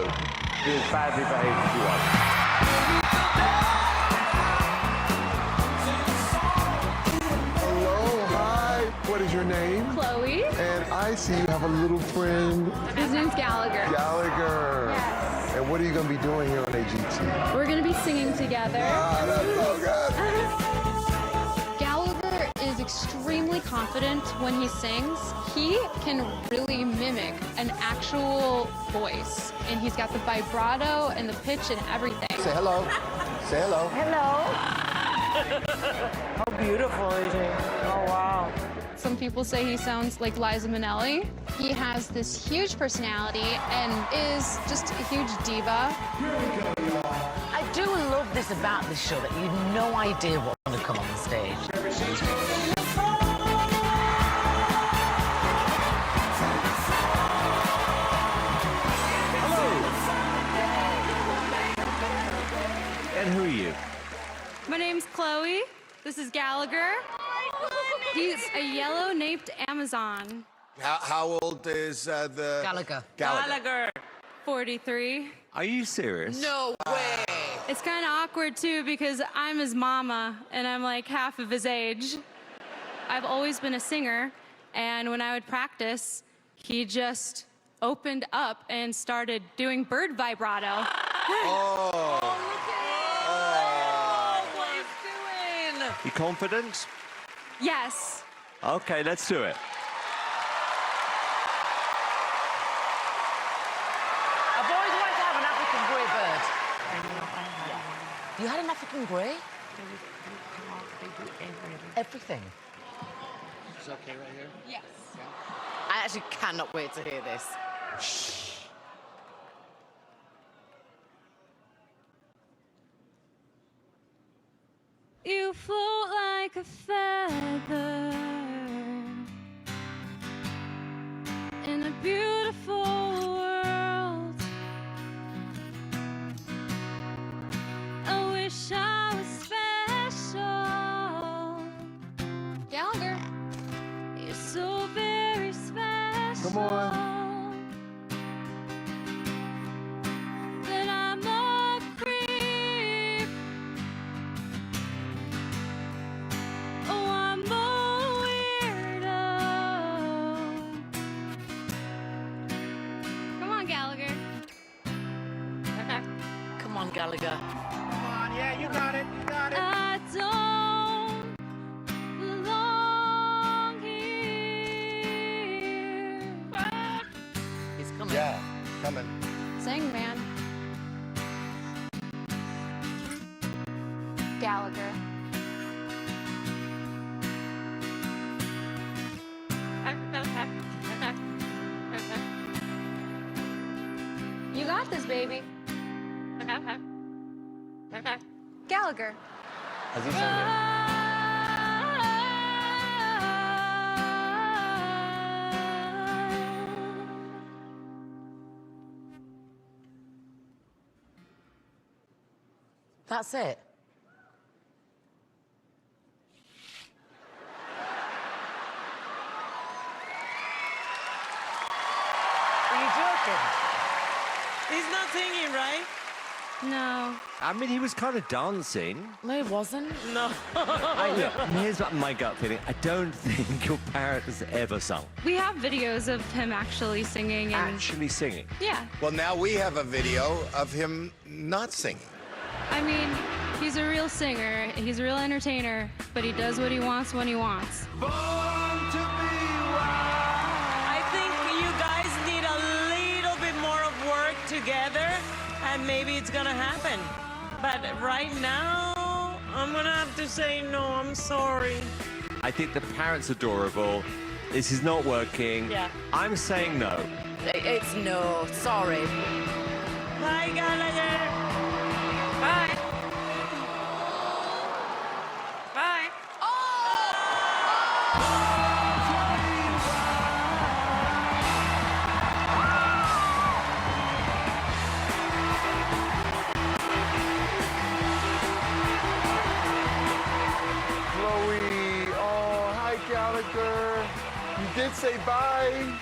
Be as badly behaved as you want. Hello, hi. What is your name? Chloe. And I see you have a little friend. His name's Gallagher. Gallagher. Yes. And what are you going to be doing here on AGT? We're gonna be singing together. Ah, that's so good. Gallagher is extremely confident when he sings. He can really mimic an actual voice, and he's got the vibrato and the pitch and everything. Say hello. Say hello. How beautiful is he? Oh, wow. Some people say he sounds like Liza Minnelli. He has this huge personality and is just a huge diva. I do love this about this show, that you've no idea what's going to come on the stage. And who are you? My name's Chloe. This is Gallagher. He's a yellow-naped Amazon. How old is the... Gallagher. Gallagher. 43. Are you serious? No way. It's kind of awkward, too, because I'm his mama, and I'm like half of his age. I've always been a singer, and when I would practice, he just opened up and started doing bird vibrato. Oh. What are you doing? You confident? Yes. Okay, let's do it. I've always wanted to have an African grey bird. You had an African grey? Everything. Is it okay right here? Yes. I actually cannot wait to hear this. You float like a feather in a beautiful world. I wish I was special. Gallagher, you're so very special. Come on. That I'm a creep. Oh, I'm a weirdo. Come on, Gallagher. Come on, Gallagher. Come on, yeah, you got it. You got it. I don't belong here. He's coming. Yeah, coming. Sing, man. Gallagher. You got this, baby. Gallagher. Has he sung it? That's it. Are you joking? He's not singing, right? No. I mean, he was kind of dancing. No, he wasn't. No. Here's my gut feeling. I don't think your parrot has ever sung. We have videos of him actually singing and Actually singing. yeah. Well, now we have a video of him not singing. I mean, he's a real singer, he's a real entertainer, but he does what he wants when he wants. I think you guys need a little bit more of work together, and maybe it's gonna happen. But right now, I'm gonna have to say no, I'm sorry. I think the parrot's adorable. This is not working. Yeah. I'm saying no. It's no. Sorry. Bye, Gallagher. Bye. Bye. Chloe. Oh, hi, Gallagher. You did say bye.